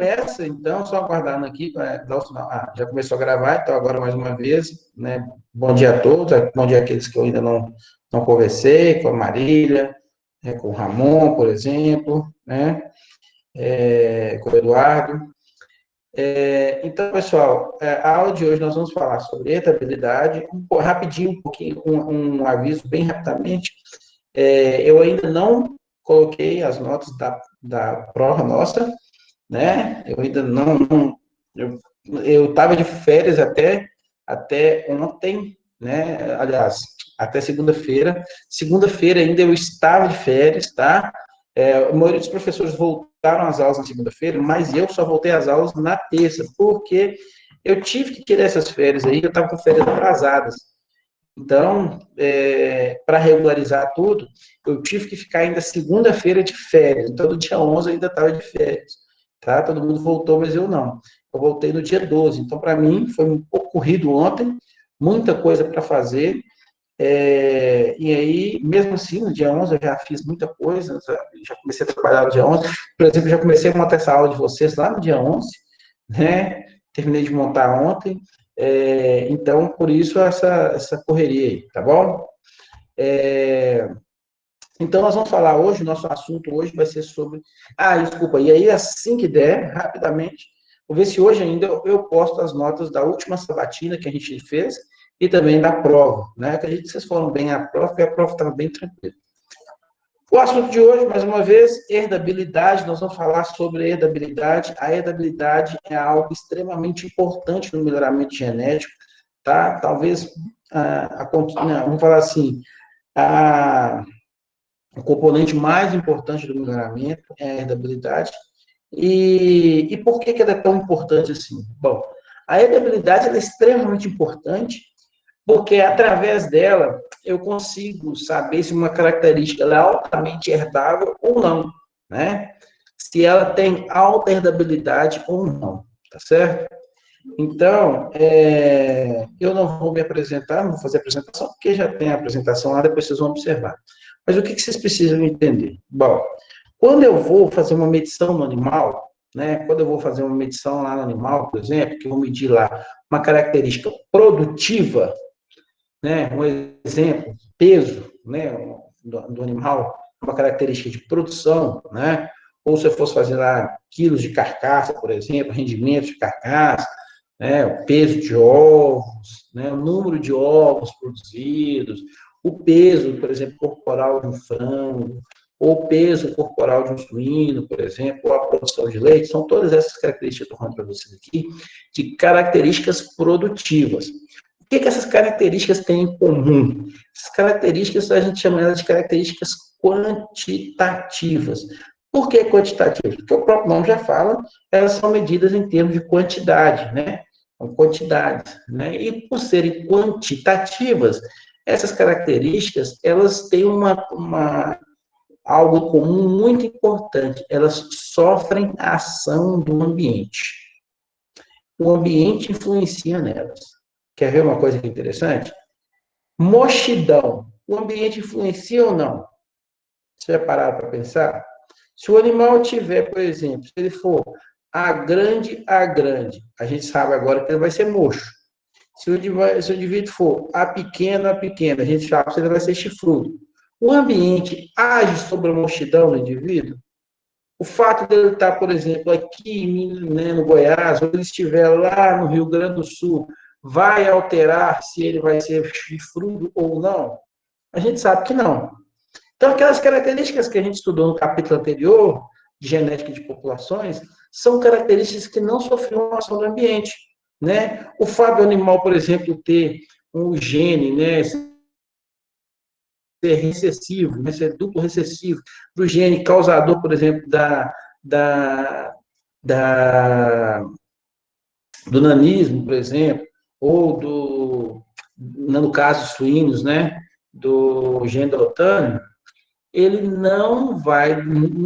começa, então, só aguardando aqui, dar o sinal. Já começou a gravar, então agora mais uma vez, né? Bom dia a todos, bom dia àqueles que eu ainda não conversei, com a Marília, né, com o Ramon, por exemplo, né? Com o Eduardo. Então, pessoal, a aula de hoje nós vamos falar sobre rentabilidade, rapidinho, um pouquinho, um aviso bem rapidamente. Eu ainda não coloquei as notas da prova nossa, né? Eu ainda não eu estava de férias até ontem, né? Aliás, até segunda-feira. Segunda-feira ainda eu estava de férias, tá? A maioria dos professores voltaram às aulas na segunda-feira, mas eu só voltei às aulas na terça, porque eu tive que tirar essas férias aí, eu estava com férias atrasadas. Então, para regularizar tudo, eu tive que ficar ainda segunda-feira de férias. Então, no dia 11 eu ainda estava de férias. Tá? Todo mundo voltou, mas eu não. Eu voltei no dia 12. Então, para mim, foi um pouco corrido ontem, muita coisa para fazer. E aí, mesmo assim, no dia 11 eu já fiz muita coisa, já comecei a trabalhar no dia 11. Por exemplo, já comecei a montar essa aula de vocês lá no dia 11, né? Terminei de montar ontem. Então, por isso, essa correria aí, tá bom? Então, nós vamos falar hoje, nosso assunto hoje vai ser sobre... desculpa, e aí, assim que der, rapidamente, vou ver se hoje ainda eu posto as notas da última sabatina que a gente fez e também da prova, né? Acredito que vocês foram bem à prova, porque a prova estava bem tranquila. O assunto de hoje, mais uma vez, herdabilidade. Nós vamos falar sobre herdabilidade. A herdabilidade é algo extremamente importante no melhoramento genético, tá? Talvez, vamos falar assim, o componente mais importante do melhoramento é a herdabilidade. E por que ela é tão importante assim? Bom, a herdabilidade é extremamente importante porque através dela eu consigo saber se uma característica é altamente herdável ou não, né? Se ela tem alta herdabilidade ou não, tá certo? Então, eu não vou me apresentar, não vou fazer apresentação, porque já tem a apresentação lá, depois vocês vão observar. Mas o que vocês precisam entender? Bom, quando eu vou fazer uma medição no animal, né? Quando eu vou fazer uma medição lá no animal, por exemplo, que eu vou medir lá uma característica produtiva, né? Um exemplo, peso, né? Do animal, uma característica de produção, né? Ou se eu fosse fazer lá quilos de carcaça, por exemplo, rendimento de carcaça, né? O peso de ovos, né? O número de ovos produzidos, o peso, por exemplo, corporal de um frango, ou o peso corporal de um suíno, por exemplo, ou a produção de leite, são todas essas características que eu estou falando para vocês aqui, de características produtivas. O que essas características têm em comum? Essas características, a gente chama elas de características quantitativas. Por que quantitativas? Porque o próprio nome já fala, elas são medidas em termos de quantidade, né? Quantidades, né? E por serem quantitativas, essas características, elas têm algo comum muito importante, elas sofrem a ação do ambiente. O ambiente influencia nelas. Quer ver uma coisa interessante? Mochidão. O ambiente influencia ou não? Você já parado para pensar? Se o animal tiver, por exemplo, se ele for a grande, a gente sabe agora que ele vai ser mocho. Se o indivíduo for a pequena, a gente sabe que ele vai ser chifrudo. O ambiente age sobre a mochidão do indivíduo? O fato dele estar, por exemplo, aqui né, no Goiás, ou ele estiver lá no Rio Grande do Sul, vai alterar se ele vai ser chifrudo ou não? A gente sabe que não. Então, aquelas características que a gente estudou no capítulo anterior, de genética de populações, são características que não sofreram ação do ambiente. Né? O fato do animal, por exemplo, ter um gene, né, ser recessivo, né, ser duplo recessivo, do gene causador, por exemplo, da, do nanismo, por exemplo, ou no caso suínos, né, do gene do otânio, ele não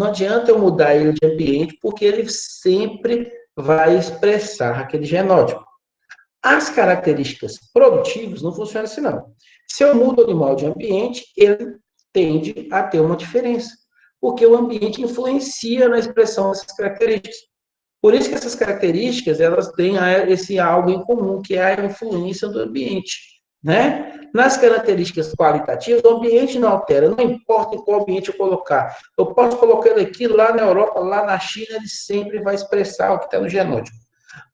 adianta eu mudar ele de ambiente, porque ele sempre vai expressar aquele genótipo. As características produtivas não funcionam assim, não. Se eu mudo o animal de ambiente, ele tende a ter uma diferença, porque o ambiente influencia na expressão dessas características. Por isso que essas características, elas têm esse algo em comum, que é a influência do ambiente, né? Nas características qualitativas, o ambiente não altera, não importa em qual ambiente eu colocar. Eu posso colocar ele aqui, lá na Europa, lá na China, ele sempre vai expressar o que está no genótipo.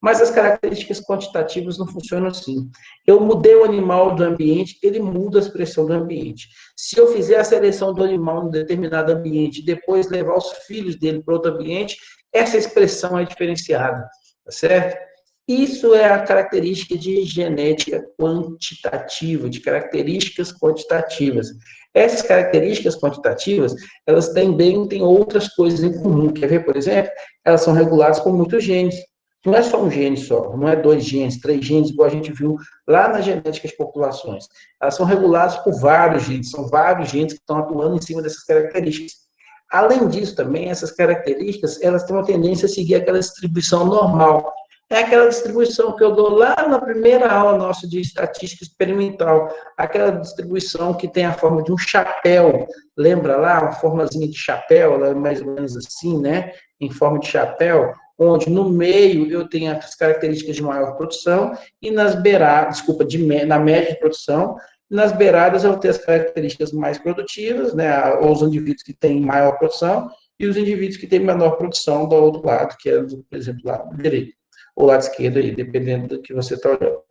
Mas as características quantitativas não funcionam assim. Eu mudei o animal do ambiente, ele muda a expressão do ambiente. Se eu fizer a seleção do animal em determinado ambiente, depois levar os filhos dele para outro ambiente, essa expressão é diferenciada, tá certo? Isso é a característica de genética quantitativa, de características quantitativas. Essas características quantitativas, elas também têm outras coisas em comum. Quer ver, por exemplo? Elas são reguladas por muitos genes. Não é só um gene só, não é 2 genes, 3 genes, igual a gente viu lá na genética de populações. Elas são reguladas por vários genes, são vários genes que estão atuando em cima dessas características. Além disso, também, essas características, elas têm uma tendência a seguir aquela distribuição normal. É aquela distribuição que eu dou lá na primeira aula nossa de estatística experimental, aquela distribuição que tem a forma de um chapéu. Lembra lá, uma formazinha de chapéu, ela é mais ou menos assim, né? Em forma de chapéu, onde no meio eu tenho as características de maior produção e nas beiradas, desculpa, na média de produção, nas beiradas eu tenho as características mais produtivas, né, os indivíduos que têm maior produção e os indivíduos que têm menor produção do outro lado, que é, por exemplo, lado direito ou lado esquerdo aí, dependendo do que você está olhando.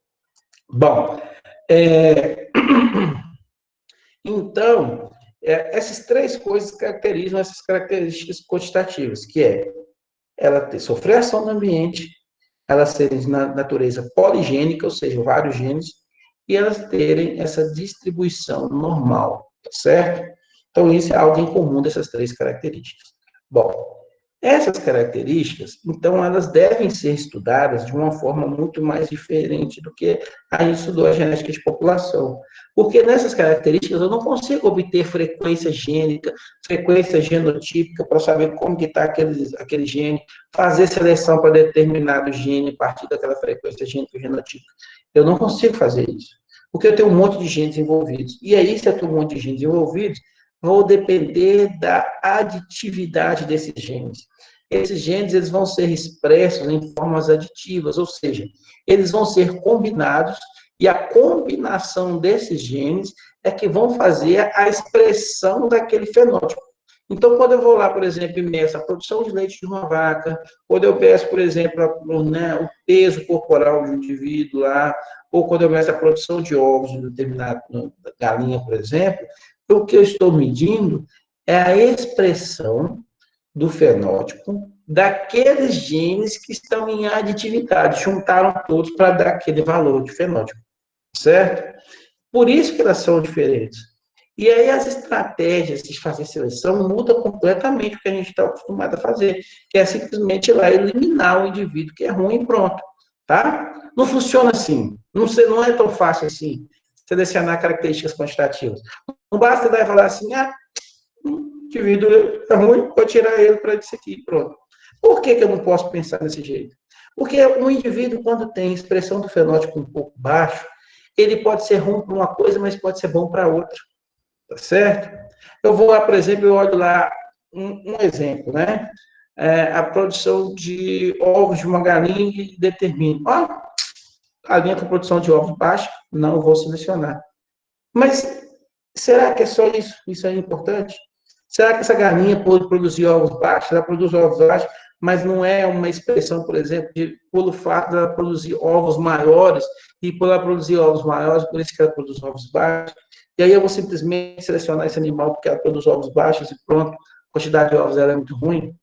Bom, então, essas três coisas caracterizam essas características quantitativas, que é ela sofrer ação do ambiente, elas serem de natureza poligênica, ou seja, vários genes, e elas terem essa distribuição normal, tá certo? Então, isso é algo em comum dessas três características. Bom, essas características, então, elas devem ser estudadas de uma forma muito mais diferente do que a gente estudou a genética de população. Porque nessas características eu não consigo obter frequência gênica, frequência genotípica para saber como que está aquele gene, fazer seleção para determinado gene a partir daquela frequência gênica genotípica. Eu não consigo fazer isso. Porque eu tenho um monte de genes envolvidos. E aí, se eu tenho um monte de genes envolvidos, vão depender da aditividade desses genes. Esses genes eles vão ser expressos em formas aditivas, ou seja, eles vão ser combinados e a combinação desses genes é que vão fazer a expressão daquele fenótipo. Então, quando eu vou lá, por exemplo, e meço a produção de leite de uma vaca, quando eu peço, por exemplo, o peso corporal de um indivíduo lá, ou quando eu meço a produção de ovos de determinada galinha, por exemplo, o que eu estou medindo é a expressão do fenótipo daqueles genes que estão em aditividade, juntaram todos para dar aquele valor de fenótipo, certo? Por isso que elas são diferentes. E aí as estratégias de fazer seleção mudam completamente o que a gente está acostumado a fazer, que é simplesmente ir lá eliminar o indivíduo que é ruim e pronto, tá? Não funciona assim, não é tão fácil assim, selecionar características quantitativas. Não basta ir lá e falar assim, o indivíduo é ruim, vou tirar ele para isso aqui, pronto. Por que eu não posso pensar desse jeito? Porque um indivíduo, quando tem expressão do fenótipo um pouco baixo, ele pode ser ruim para uma coisa, mas pode ser bom para outra, tá certo? Eu vou lá, por exemplo, eu olho lá um exemplo, né? A produção de ovos de uma galinha e determino, galinha com produção de ovos baixa, não vou selecionar. Mas será que é só isso? Isso é importante? Será que essa galinha pode produzir ovos baixos? Ela produz ovos baixos, mas não é uma expressão, por exemplo, pelo fato de ela produzir ovos maiores, e por ela produzir ovos maiores, por isso que ela produz ovos baixos. E aí eu vou simplesmente selecionar esse animal porque ela produz ovos baixos e pronto, a quantidade de ovos dela é muito ruim.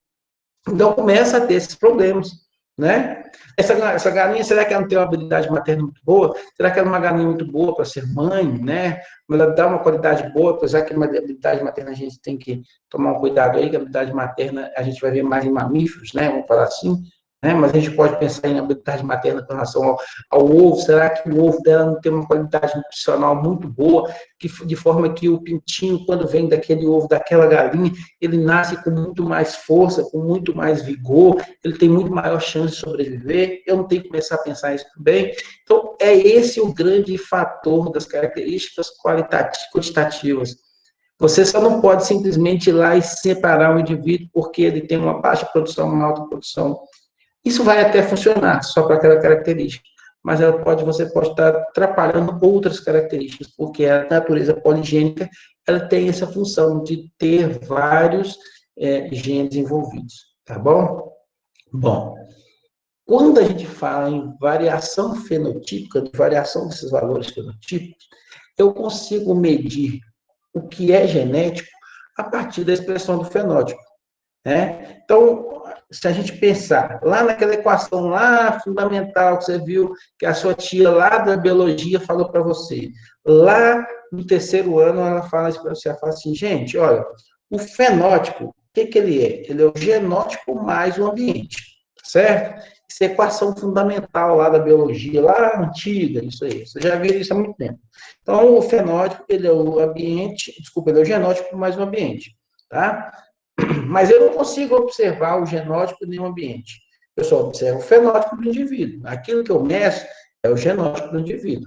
Então começa a ter esses problemas, né? Essa galinha, será que ela não tem uma habilidade materna muito boa? Será que ela é uma galinha muito boa para ser mãe, né? Ela dá uma qualidade boa, apesar que a habilidade materna a gente tem que tomar um cuidado aí, que a habilidade materna a gente vai ver mais em mamíferos, né? Vamos falar assim, né? Mas a gente pode pensar em habilidade materna com relação ao ovo. Será que o ovo dela não tem uma qualidade nutricional muito boa, de forma que o pintinho, quando vem daquele ovo, daquela galinha, ele nasce com muito mais força, com muito mais vigor, ele tem muito maior chance de sobreviver? Eu não tenho que começar a pensar isso também? Então, é esse o grande fator das características quantitativas. Você só não pode simplesmente ir lá e separar um indivíduo porque ele tem uma baixa produção, uma alta produção. Isso vai até funcionar só para aquela característica, mas você pode estar atrapalhando outras características, porque a natureza poligênica ela tem essa função de ter vários genes envolvidos, tá bom? Bom, quando a gente fala em variação fenotípica, de variação desses valores fenotípicos, eu consigo medir o que é genético a partir da expressão do fenótipo, né? Então, se a gente pensar lá naquela equação lá fundamental que você viu que a sua tia lá da biologia falou para você, lá no terceiro ano ela fala isso para você, ela fala assim, gente, olha, o fenótipo, o que ele é? Ele é o genótipo mais o ambiente, certo? Essa é a equação fundamental lá da biologia, lá antiga, isso aí, você já viu isso há muito tempo. Então, o fenótipo, ele é o ambiente, desculpa, ele é o genótipo mais o ambiente, tá? Mas eu não consigo observar o genótipo nem o ambiente. Eu só observo o fenótipo do indivíduo. Aquilo que eu meço é o genótipo do indivíduo.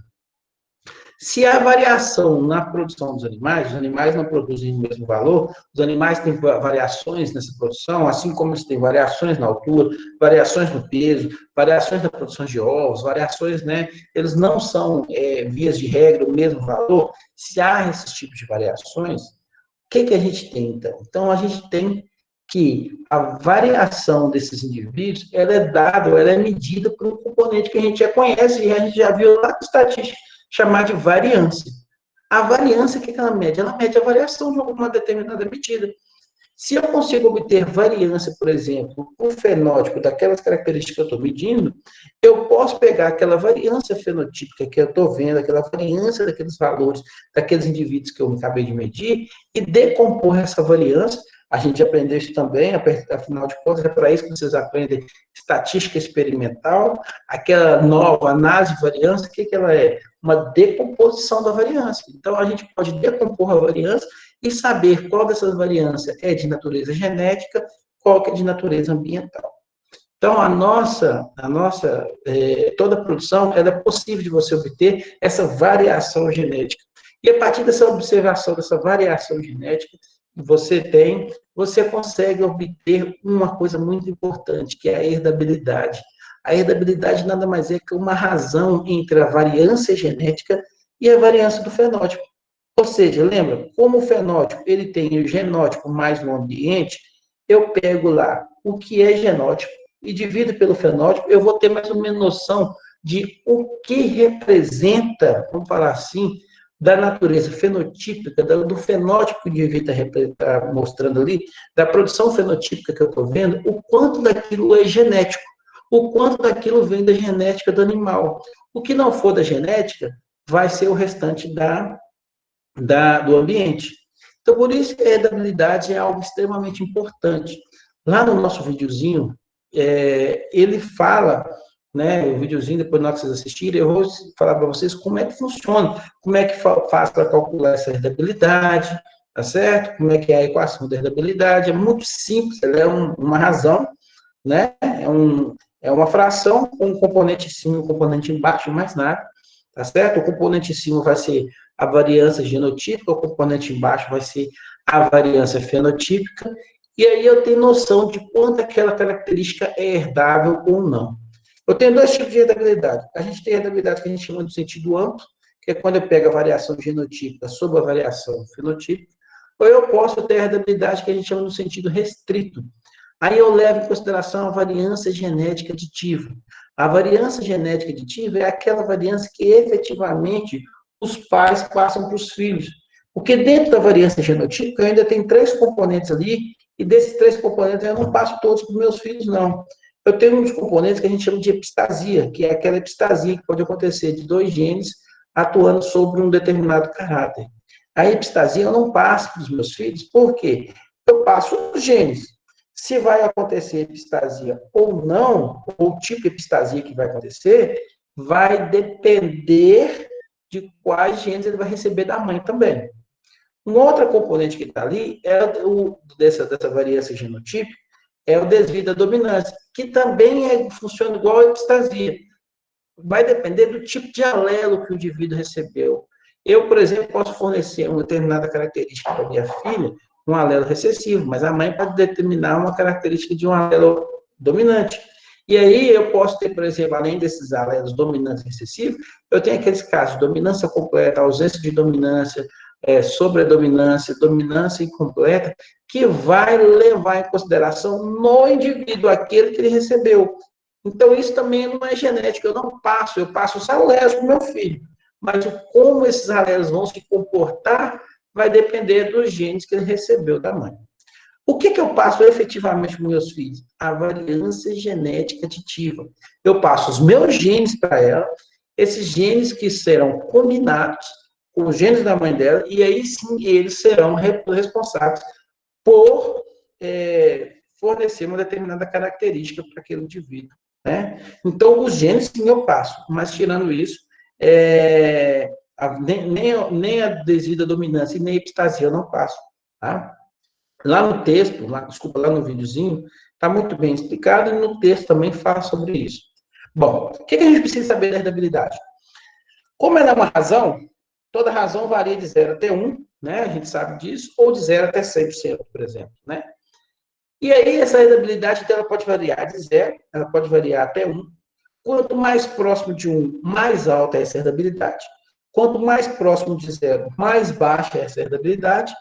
Se há variação na produção dos animais, os animais não produzem o mesmo valor, os animais têm variações nessa produção, assim como eles têm variações na altura, variações no peso, variações na produção de ovos, variações, né? Eles não são, vias de regra, o mesmo valor. Se há esses tipos de variações, o que a gente tem, então? Então, a gente tem que a variação desses indivíduos, ela é dada, ela é medida por um componente que a gente já conhece e a gente já viu lá na estatística, chamar de variância. A variância, o que ela mede? Ela mede a variação de alguma determinada medida. Se eu consigo obter variância, por exemplo, o fenótipo daquelas características que eu estou medindo, eu posso pegar aquela variância fenotípica que eu estou vendo, aquela variância daqueles valores, daqueles indivíduos que eu acabei de medir, e decompor essa variância. A gente aprendeu isso também, afinal de contas, é para isso que vocês aprendem estatística experimental, aquela nova análise de variância, o que ela é? Uma decomposição da variância. Então, a gente pode decompor a variância e saber qual dessas variâncias é de natureza genética, qual que é de natureza ambiental. Então, toda a produção, ela é possível de você obter essa variação genética. E a partir dessa observação, dessa variação genética que você consegue obter uma coisa muito importante, que é a herdabilidade. A herdabilidade nada mais é que uma razão entre a variância genética e a variância do fenótipo. Ou seja, lembra, como o fenótipo ele tem o genótipo mais o ambiente, eu pego lá o que é genótipo e divido pelo fenótipo, eu vou ter mais ou menos noção de o que representa, vamos falar assim, da natureza fenotípica, do fenótipo que o indivíduo está mostrando ali, da produção fenotípica que eu estou vendo, o quanto daquilo é genético, o quanto daquilo vem da genética do animal. O que não for da genética, vai ser o restante do ambiente. Então, por isso que a herdabilidade é algo extremamente importante. Lá no nosso videozinho, ele fala, né, o videozinho, depois na hora que vocês assistirem, eu vou falar para vocês como é que funciona, como é que faz para calcular essa herdabilidade, tá certo? Como é que é a equação da herdabilidade, é muito simples, ela é uma razão, né, é uma fração com um componente em cima e um componente embaixo, mais nada, tá certo? O componente em cima vai ser a variância genotípica, o componente embaixo vai ser a variância fenotípica, e aí eu tenho noção de quanto aquela característica é herdável ou não. Eu tenho dois tipos de herdabilidade. A gente tem a herdabilidade que a gente chama de sentido amplo, que é quando eu pego a variação genotípica sobre a variação fenotípica, ou eu posso ter a herdabilidade que a gente chama no sentido restrito. Aí eu levo em consideração a variância genética aditiva. A variância genética aditiva é aquela variância que efetivamente os pais passam para os filhos. Porque dentro da variância genotípica eu ainda tenho 3 componentes ali, e desses 3 componentes eu não passo todos para os meus filhos, não. Eu tenho um dos componentes que a gente chama de epistasia, que é aquela epistasia que pode acontecer de 2 genes atuando sobre um determinado caráter. A epistasia eu não passo para os meus filhos, por quê? Eu passo os genes. Se vai acontecer epistasia ou não, ou o tipo de epistasia que vai acontecer, vai depender de quais genes ele vai receber da mãe também. Um outro componente que está ali é dessa variância genotípica, é o desvio da dominância, que também funciona igual a epistasia. Vai depender do tipo de alelo que o indivíduo recebeu. Eu, por exemplo, posso fornecer uma determinada característica para minha filha, um alelo recessivo, mas a mãe pode determinar uma característica de um alelo dominante. E aí eu posso ter, por exemplo, além desses alelos dominantes e recessivos, eu tenho aqueles casos de dominância completa, ausência de dominância, sobredominância, dominância incompleta, que vai levar em consideração no indivíduo aquele que ele recebeu. Então, isso também não é genético, eu passo os alelos para o meu filho. Mas como esses alelos vão se comportar vai depender dos genes que ele recebeu da mãe. O que eu passo efetivamente para meus filhos? A variância genética aditiva. Eu passo os meus genes para ela, esses genes que serão combinados com os genes da mãe dela, e aí sim eles serão responsáveis por fornecer uma determinada característica para aquele indivíduo. Né? Então, os genes sim eu passo, mas tirando isso, nem a desvida dominância e nem a epistasia eu não passo. Tá? Lá no texto, lá no videozinho, está muito bem explicado, e no texto também fala sobre isso. Bom, o que a gente precisa saber da heredabilidade? Como ela é uma razão, toda razão varia de 0 até 1, né? A gente sabe disso, ou de 0 até 100%, por exemplo, né? E aí, essa heredabilidade ela pode variar de 0, ela pode variar até 1. Quanto mais próximo de 1, mais alta é essa heredabilidade. Quanto mais próximo de 0, mais baixa é essa heredabilidade.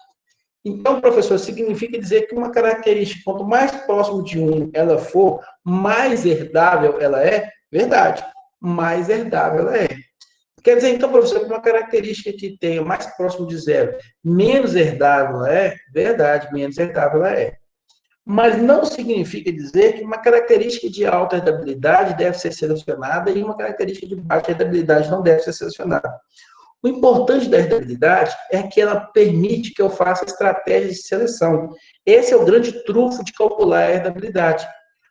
Então, professor, significa dizer que uma característica, quanto mais próximo de 1 ela for, mais herdável ela é? Verdade. Mais herdável ela é. Quer dizer, então, professor, que uma característica que tenha mais próximo de 0, menos herdável ela é? Verdade, menos herdável ela é. Mas não significa dizer que uma característica de alta herdabilidade deve ser selecionada e uma característica de baixa herdabilidade não deve ser selecionada. O importante da herdabilidade é que ela permite que eu faça estratégias de seleção. Esse é o grande trunfo de calcular a herdabilidade.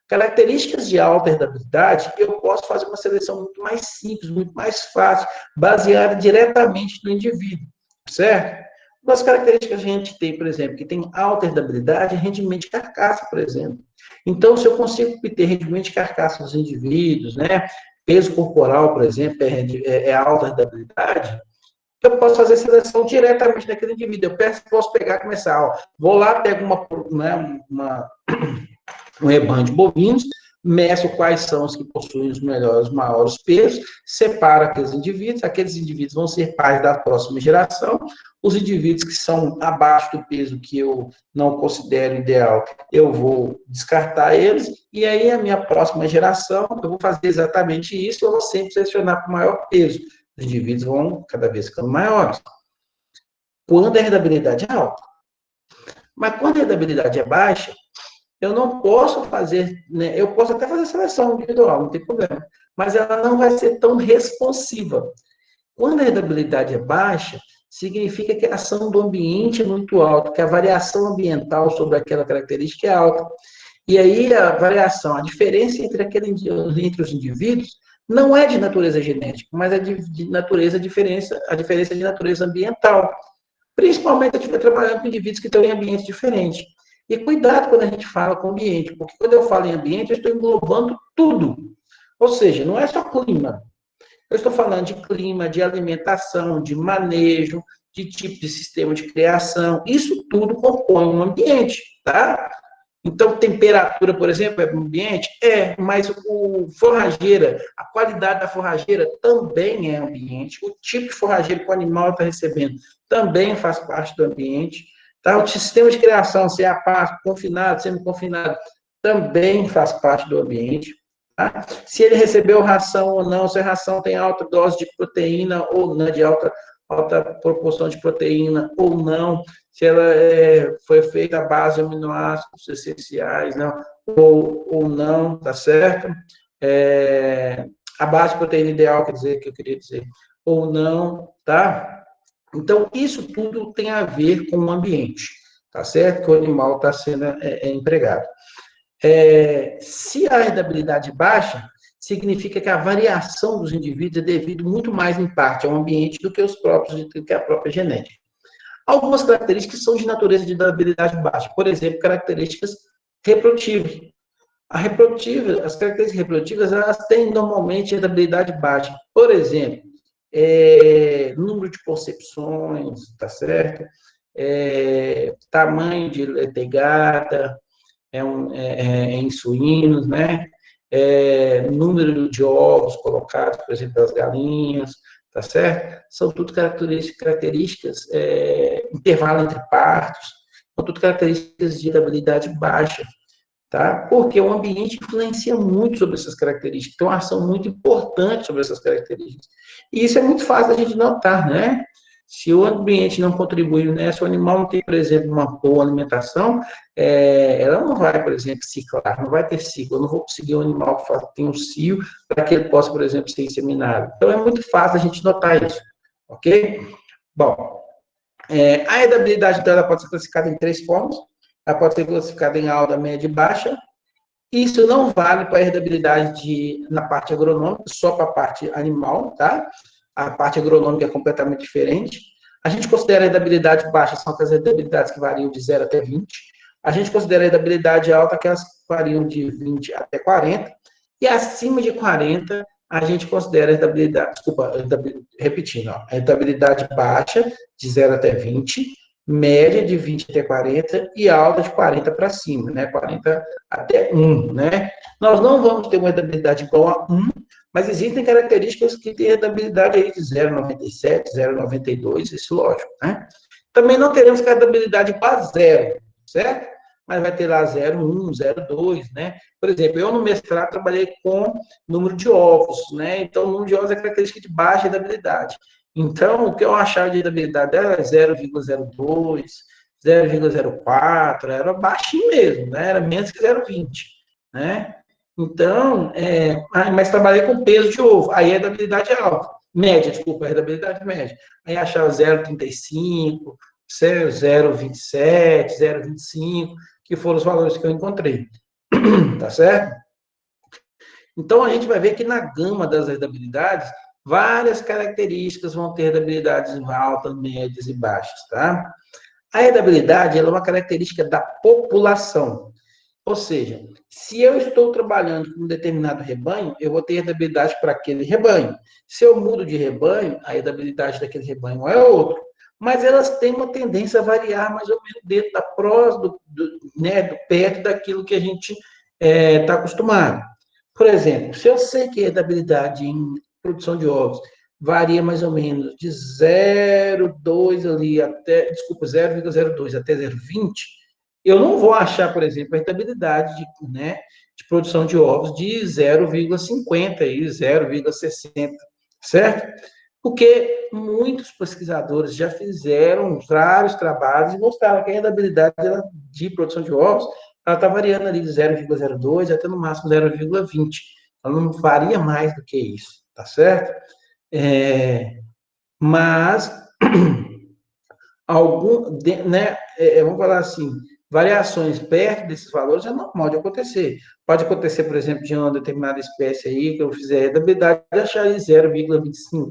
Características de alta herdabilidade, eu posso fazer uma seleção muito mais simples, muito mais fácil, baseada diretamente no indivíduo, certo? Uma das características que a gente tem, por exemplo, que tem alta herdabilidade, é rendimento de carcaça, por exemplo. Então, se eu consigo obter rendimento de carcaça dos indivíduos, né? Peso corporal, por exemplo, é alta herdabilidade, eu posso fazer seleção diretamente daquele indivíduo. Eu posso pegar e começar, ó, vou lá, pego um rebanho de bovinos, meço quais são os que possuem os melhores, os maiores pesos, separo aqueles indivíduos vão ser pais da próxima geração, os indivíduos que são abaixo do peso que eu não considero ideal, eu vou descartar eles, e aí a minha próxima geração, eu vou fazer exatamente isso, eu vou sempre selecionar para o maior peso. Os indivíduos vão cada vez ficando maiores. Quando a herdabilidade é alta. Mas quando a herdabilidade é baixa, eu não posso fazer, né? Eu posso até fazer seleção individual, não tem problema, mas ela não vai ser tão responsiva. Quando a herdabilidade é baixa, significa que a ação do ambiente é muito alta, que a variação ambiental sobre aquela característica é alta. E aí a variação, a diferença entre os indivíduos não é de natureza genética, mas é de natureza a diferença de natureza ambiental. Principalmente se eu estiver trabalhando com indivíduos que estão em ambientes diferentes. E cuidado quando a gente fala com ambiente, porque quando eu falo em ambiente, eu estou englobando tudo. Ou seja, não é só clima. Eu estou falando de clima, de alimentação, de manejo, de tipo de sistema de criação. Isso tudo compõe um ambiente, tá? Então, temperatura, por exemplo, é ambiente? Mas forrageira, a qualidade da forrageira também é ambiente. O tipo de forrageira que o animal está recebendo também faz parte do ambiente. Tá? O sistema de criação, se é a pasto, confinado, semi-confinado, também faz parte do ambiente. Tá? Se ele recebeu ração ou não, se a ração tem alta dose de proteína ou não, de alta proporção de proteína ou não, se ela foi feita à base de aminoácidos essenciais, não, ou não, tá certo? A base de proteína ideal, quer dizer, que eu queria dizer, ou não, tá? Então, isso tudo tem a ver com o ambiente, tá certo? Que o animal está sendo empregado. Se a herdabilidade baixa, significa que a variação dos indivíduos é devido muito mais, em parte, ao ambiente do que a própria genética. Algumas características são de natureza de habilidade baixa, por exemplo, características reprodutivas. As características reprodutivas, elas têm normalmente habilidade baixa. Por exemplo, número de concepções, tá certo? Tamanho de letegada, em suínos, né? número de ovos colocados, por exemplo, das galinhas, tá certo? São tudo características, intervalo entre partos, são tudo características de irritabilidade baixa, tá? Porque o ambiente influencia muito sobre essas características, tem uma ação muito importante sobre essas características. E isso é muito fácil a gente notar, né? Se o ambiente não contribui, né? Se o animal não tem, por exemplo, uma boa alimentação, ela não vai, por exemplo, ciclar, não vai ter ciclo. Eu não vou conseguir um animal que tenha um cio para que ele possa, por exemplo, ser inseminado. Então, é muito fácil a gente notar isso, ok? Bom, a heredabilidade dela pode ser classificada em 3 formas. Ela pode ser classificada em alta, média e baixa. Isso não vale para a herdabilidade na parte agronômica, só para a parte animal, tá? A parte agronômica é completamente diferente. A gente considera a herdabilidade baixa, são aquelas herdabilidades que variam de 0 até 20. A gente considera a herdabilidade alta, aquelas que variam de 20 até 40. E acima de 40, a gente considera a herdabilidade, desculpa, repetindo, ó, a herdabilidade baixa, de 0 até 20, média de 20 até 40 e alta de 40 para cima, né? 40 até 1, né? Nós não vamos ter uma rentabilidade igual a 1, mas existem características que têm rentabilidade aí de 0,97, 0,92, isso lógico, né? Também não teremos rentabilidade igual a 0, certo? Mas vai ter lá 0,1, 0,2, né? Por exemplo, eu no mestrado trabalhei com número de ovos, né? Então, o número de ovos é característica de baixa rentabilidade. Então, o que eu achava de rentabilidade dela era 0,02, 0,04, era baixinho mesmo, né? Era menos que 0,20, né? Então, mas trabalhei com peso de ovo, aí a rentabilidade é alta, média, desculpa, a rentabilidade média. Aí achava 0,35, 0,27, 0,25, que foram os valores que eu encontrei, tá certo? Então, a gente vai ver que na gama das rentabilidades, várias características vão ter rentabilidades altas, médias e baixas, tá? A rentabilidade ela é uma característica da população. Ou seja, se eu estou trabalhando com um determinado rebanho, eu vou ter rentabilidade para aquele rebanho. Se eu mudo de rebanho, a rentabilidade daquele rebanho é outro. Mas elas têm uma tendência a variar mais ou menos dentro da né, do perto daquilo que a gente está acostumado. Por exemplo, se eu sei que a rentabilidade em produção de ovos varia mais ou menos de 0,2 ali até, desculpa, 0,02 até 0,20, eu não vou achar, por exemplo, a rentabilidade de produção de ovos de 0,50 e 0,60, certo? Porque muitos pesquisadores já fizeram vários trabalhos e mostraram que a rentabilidade de produção de ovos ela está variando ali de 0,02 até no máximo 0,20. Ela não varia mais do que isso, tá certo? Mas vamos falar assim, variações perto desses valores é normal de acontecer. Pode acontecer, por exemplo, de uma determinada espécie aí, que eu fizer a rentabilidade de achar 0,25.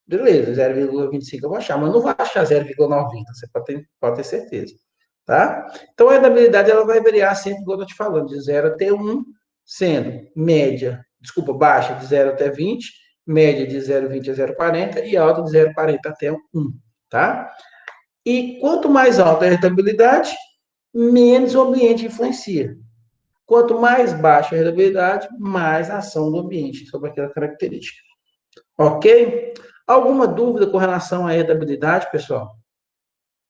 Beleza, 0,25 eu vou achar, mas não vou achar 0,90, você pode ter certeza. Tá? Então, a rentabilidade ela vai variar sempre, como eu estou te falando, de 0 até 1, sendo baixa de 0 até 20, média de 0,20 a 0,40 e alta de 0,40 até 1. Tá? E quanto mais alta a rentabilidade, menos o ambiente influencia. Quanto mais baixa a rentabilidade, mais a ação do ambiente sobre aquela característica. Ok? Alguma dúvida com relação à rentabilidade, pessoal?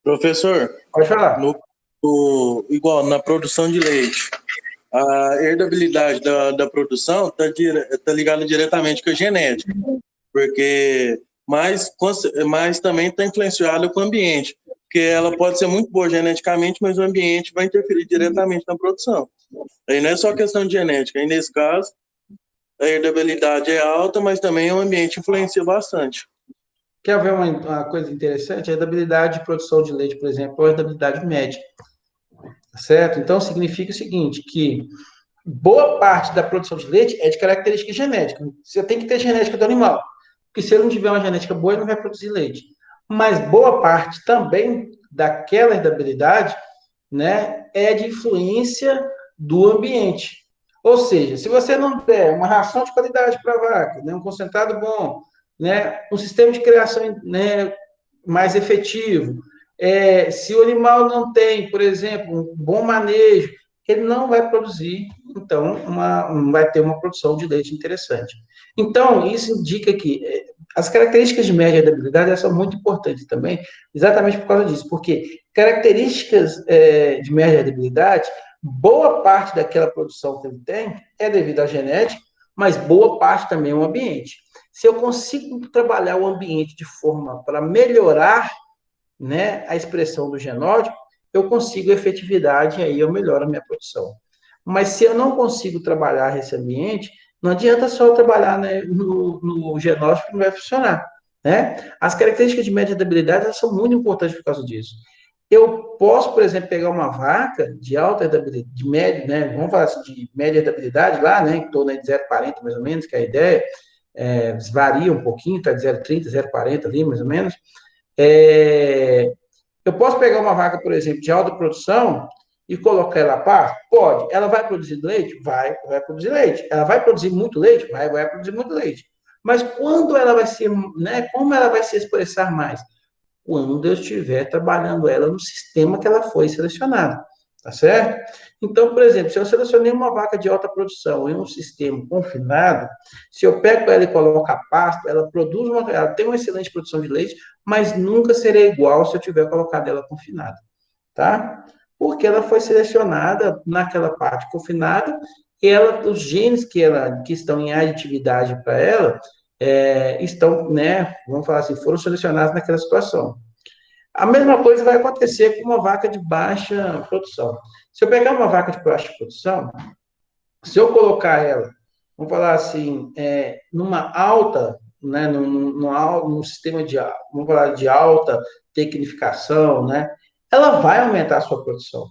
Professor, Pode falar. igual na produção de leite, a herdabilidade da produção está ligada diretamente com a genética, porque mas também está influenciada com o ambiente, porque ela pode ser muito boa geneticamente, mas o ambiente vai interferir diretamente na produção. Aí não é só questão de genética, aí nesse caso a herdabilidade é alta, mas também o ambiente influencia bastante. Quer ver uma coisa interessante? A herdabilidade de produção de leite, por exemplo, é a herdabilidade média. Certo? Então, significa o seguinte, que boa parte da produção de leite é de característica genética. Você tem que ter genética do animal. Porque se ele não tiver uma genética boa, ele não vai produzir leite. Mas boa parte também daquela herdabilidade, né, é de influência do ambiente. Ou seja, se você não der uma ração de qualidade para a vaca, né, um concentrado bom, né, um sistema de criação, né, mais efetivo, se o animal não tem, por exemplo, um bom manejo, ele não vai produzir então vai ter uma produção de leite interessante. Então, isso indica que as características de média heredabilidade são muito importantes também, exatamente por causa disso, porque características de média heredabilidade, boa parte daquela produção que ele tem é devido à genética, mas boa parte também é o ambiente. Se eu consigo trabalhar o ambiente de forma para melhorar, né, a expressão do genótipo, eu consigo efetividade e aí eu melhoro a minha produção. Mas se eu não consigo trabalhar esse ambiente, não adianta só trabalhar, né, no genótipo que não vai funcionar. Né? As características de média habilidade são muito importantes por causa disso. Eu posso, por exemplo, pegar uma vaca de alta herdabilidade, de média, né, vamos falar assim, de média herdabilidade lá, né, em torno de 0,40 mais ou menos, que é a ideia, varia um pouquinho, está de 0,30, 0,40 ali, mais ou menos. Eu posso pegar uma vaca, por exemplo, de alta produção e colocar ela a par? Pode. Ela vai produzir leite? Vai produzir leite. Ela vai produzir muito leite? Vai produzir muito leite. Mas quando ela vai ser, né, como ela vai se expressar mais? Quando eu estiver trabalhando ela no sistema que ela foi selecionada, tá certo? Então, por exemplo, se eu selecionei uma vaca de alta produção em um sistema confinado, se eu pego ela e coloco a pasto, ela tem uma excelente produção de leite, mas nunca será igual se eu tiver colocado ela confinada, tá? Porque ela foi selecionada naquela parte confinada, e os genes que estão em aditividade para ela, estão, né, vamos falar assim, foram selecionados naquela situação. A mesma coisa vai acontecer com uma vaca de baixa produção. Se eu pegar uma vaca de baixa produção, se eu colocar ela, vamos falar assim, numa alta, né, num sistema vamos falar de alta tecnificação, né, ela vai aumentar a sua produção,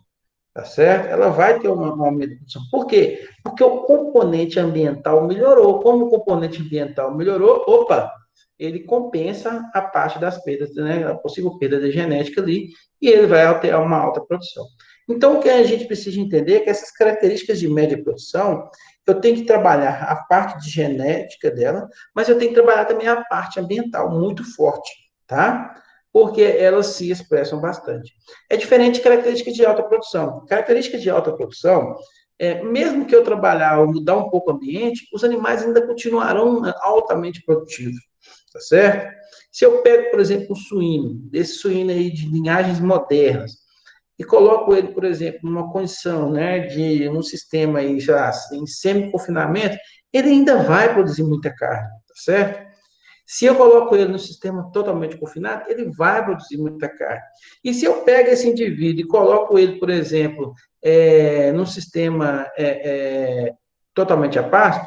tá certo? Ela vai ter um aumento de produção. Por quê? Porque o componente ambiental melhorou. Como o componente ambiental melhorou, opa, ele compensa a parte das perdas, né, a possível perda de genética ali, e ele vai ter uma alta produção. Então, o que a gente precisa entender é que essas características de média produção, eu tenho que trabalhar a parte de genética dela, mas eu tenho que trabalhar também a parte ambiental muito forte, tá? Porque elas se expressam bastante. É diferente de características de alta produção. Características de alta produção, mesmo que eu trabalhar ou mudar um pouco o ambiente, os animais ainda continuarão altamente produtivos, tá certo? Se eu pego, por exemplo, um suíno, desse suíno aí de linhagens modernas, e coloco ele, por exemplo, numa condição, né, de um sistema aí já em semi-confinamento, ele ainda vai produzir muita carne, tá certo? Se eu coloco ele no sistema totalmente confinado, ele vai produzir muita carne. E se eu pego esse indivíduo e coloco ele, por exemplo, num sistema totalmente a pasto,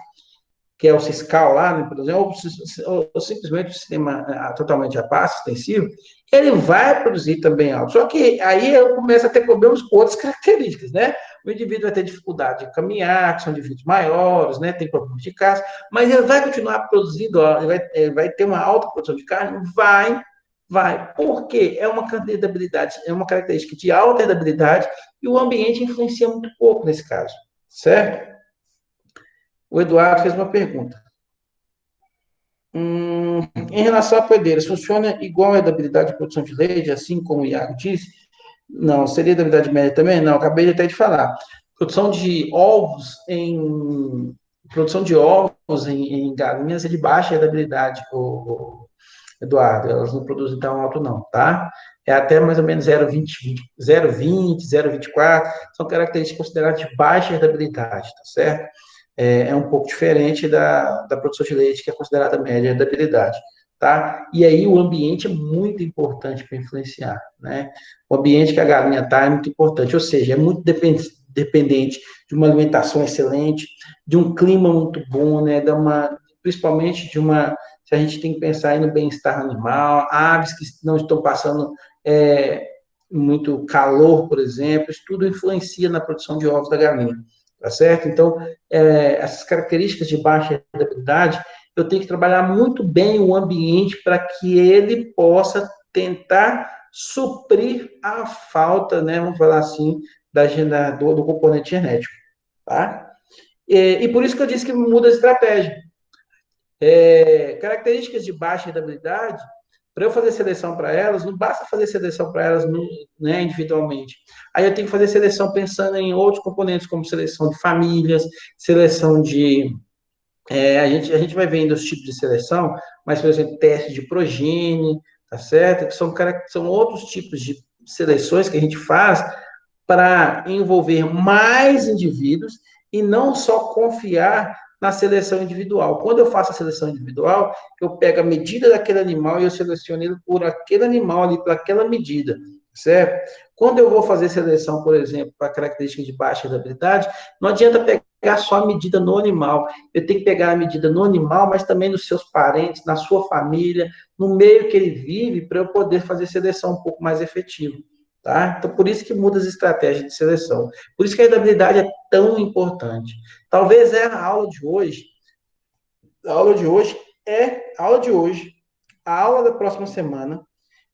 que é o Ciscal lá, né, por exemplo, ou simplesmente o sistema totalmente a pasto, extensivo, ele vai produzir também algo. Só que aí eu começo a ter problemas com outras características, né? O indivíduo vai ter dificuldade de caminhar, que são indivíduos maiores, né? Tem problemas de caça, mas ele vai continuar produzindo, ele vai ter uma alta produção de carne? Vai. Por quê? É uma candidabilidade, é uma característica de alta herdabilidade e o ambiente influencia muito pouco nesse caso, certo? O Eduardo fez uma pergunta. Em relação a poedeiras, funciona igual a habilidade de produção de leite, assim como o Iago disse? Não. Seria da habilidade média também? Não, acabei até de falar. Produção de ovos em galinhas é de baixa herdabilidade, Eduardo. Elas não produzem tão alto, não, tá? É até mais ou menos 0,20, 0,24, são características consideradas de baixa herdabilidade, tá certo? É um pouco diferente da produção de leite, que é considerada média herdabilidade, tá? E aí o ambiente é muito importante para influenciar, né? O ambiente que a galinha está é muito importante, ou seja, é muito dependente de uma alimentação excelente, de um clima muito bom, né? Principalmente se a gente tem que pensar aí no bem-estar animal, aves que não estão passando muito calor, por exemplo, isso tudo influencia na produção de ovos da galinha, tá certo? Então, essas características de baixa herdabilidade, eu tenho que trabalhar muito bem o ambiente para que ele possa tentar suprir a falta, né, vamos falar assim, do componente genético, tá? E por isso que eu disse que muda a estratégia. Características de baixa herdabilidade, Para eu fazer seleção para elas, não basta fazer seleção para elas, né, individualmente. Aí eu tenho que fazer seleção pensando em outros componentes, como seleção de famílias, seleção de a gente vai vendo os tipos de seleção, mas, por exemplo, teste de progênie, tá certo? Que são outros tipos de seleções que a gente faz para envolver mais indivíduos e não só confiar na seleção individual. Quando eu faço a seleção individual, eu pego a medida daquele animal e eu seleciono ele por aquele animal ali, por aquela medida, certo? Quando eu vou fazer seleção, por exemplo, para características de baixa habilidade, não adianta pegar só a medida no animal. Eu tenho que pegar a medida no animal, mas também nos seus parentes, na sua família, no meio que ele vive, para eu poder fazer seleção um pouco mais efetiva. Tá? Então, por isso que muda as estratégias de seleção. Por isso que a herdabilidade é tão importante. Talvez a aula de hoje, a aula de hoje a aula de hoje, a aula da próxima semana,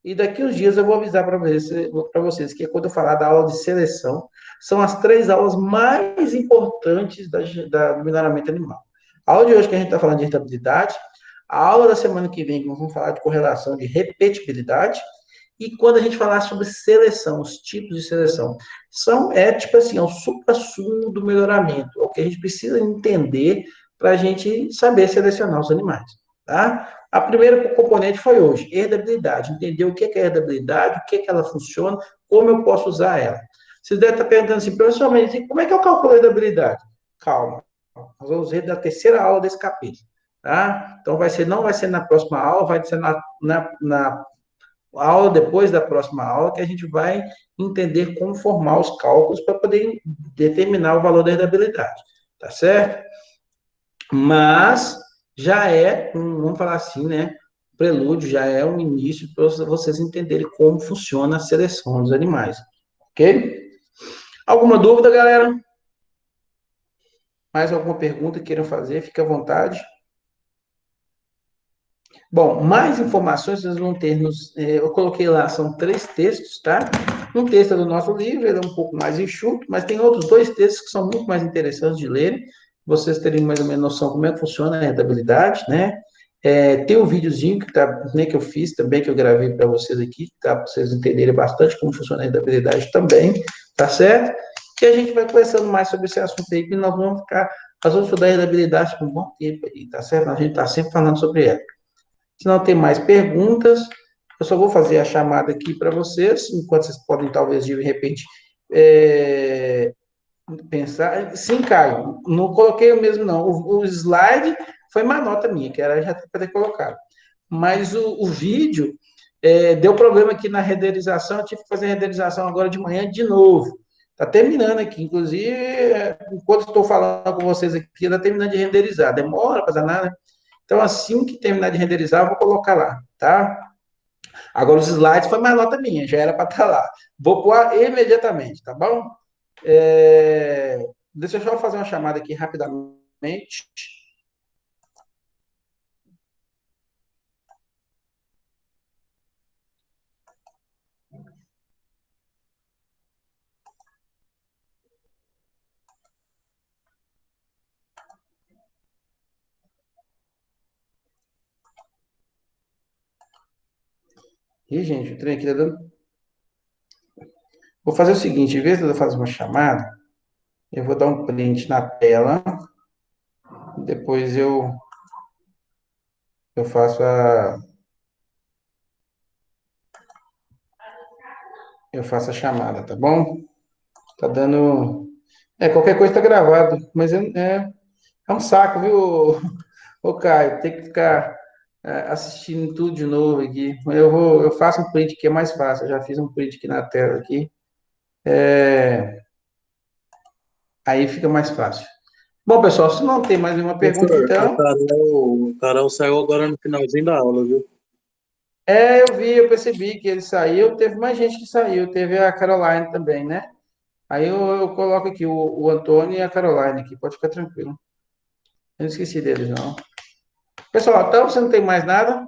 e daqui uns dias eu vou avisar para vocês que quando eu falar da aula de seleção, são as 3 aulas mais importantes do melhoramento animal. A aula de hoje que a gente está falando de rentabilidade, a aula da semana que vem que nós vamos falar de correlação de repetibilidade, e quando a gente falar sobre seleção, os tipos de seleção, tipo assim, é o supra-sumo do melhoramento, é o que a gente precisa entender para a gente saber selecionar os animais, tá? A primeira componente foi hoje, herdabilidade, entender o que é herdabilidade, o que ela funciona, como eu posso usar ela. Vocês devem estar perguntando assim, professor, mas como é que eu calculo a herdabilidade? Calma, nós vamos ver da terceira aula desse capítulo, tá? Então, não vai ser na próxima aula, vai ser na aula depois da próxima aula que a gente vai entender como formar os cálculos para poder determinar o valor da herdabilidade, tá certo? Mas já vamos falar assim, né? Prelúdio já é um início para vocês entenderem como funciona a seleção dos animais, ok? Alguma dúvida, galera? Mais alguma pergunta que queiram fazer? Fique à vontade. Bom, mais informações vocês vão ter eu coloquei lá, são 3 textos, tá? Um texto é do nosso livro, ele é um pouco mais enxuto, mas tem outros 2 textos que são muito mais interessantes de ler, vocês terem mais ou menos noção como é que funciona a rentabilidade, né? Tem um videozinho que, né, que eu fiz também, que eu gravei para vocês aqui, tá? Para vocês entenderem bastante como funciona a rentabilidade também, tá certo? E a gente vai conversando mais sobre esse assunto aí, que nós vamos estudar a rentabilidade por um bom tempo aí, tá certo? A gente está sempre falando sobre ela. Se não tem mais perguntas, eu só vou fazer a chamada aqui para vocês, enquanto vocês podem, talvez, de repente, pensar. Sim, Caio, não coloquei o mesmo, não. O slide foi uma nota minha, que era já para ter colocado. Mas o vídeo deu problema aqui na renderização, eu tive que fazer a renderização agora de manhã de novo. Está terminando aqui, inclusive, enquanto estou falando com vocês aqui, está terminando de renderizar. Demora para dar nada. Então, assim que terminar de renderizar, eu vou colocar lá, tá? Agora, os slides foi mais nota minha, já era para estar lá. Vou pôr imediatamente, tá bom? Deixa eu só fazer uma chamada aqui rapidamente. Ih, gente, o trem aqui tá dando. Vou fazer o seguinte, em vez de eu fazer uma chamada, eu vou dar um print na tela, depois eu faço a chamada, tá bom? Tá dando. Qualquer coisa tá gravado, mas é um saco, viu, ô Caio? Tem que ficar assistindo tudo de novo aqui. Eu faço um print que é mais fácil. Eu já fiz um print aqui na tela aqui. Aí fica mais fácil. Bom, pessoal, se não tem mais nenhuma pergunta, Professor, então. O Carol saiu agora no finalzinho da aula, viu? Eu percebi que ele saiu. Teve mais gente que saiu. Teve a Caroline também, né? Aí eu coloco aqui o Antônio e a Caroline aqui. Pode ficar tranquilo. Eu não esqueci deles, não. Pessoal, então, se não tem mais nada,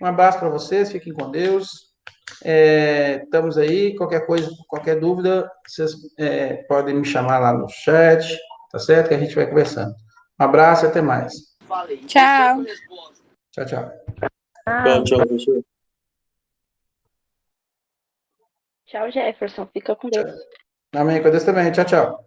um abraço para vocês. Fiquem com Deus. Estamos aí. Qualquer coisa, qualquer dúvida, vocês podem me chamar lá no chat, tá certo? Que a gente vai conversando. Um abraço e até mais. Tchau. Tchau, tchau. Tchau, tchau, professor. Tchau, Jefferson. Fica com Deus. Amém, com Deus também. Tchau, tchau.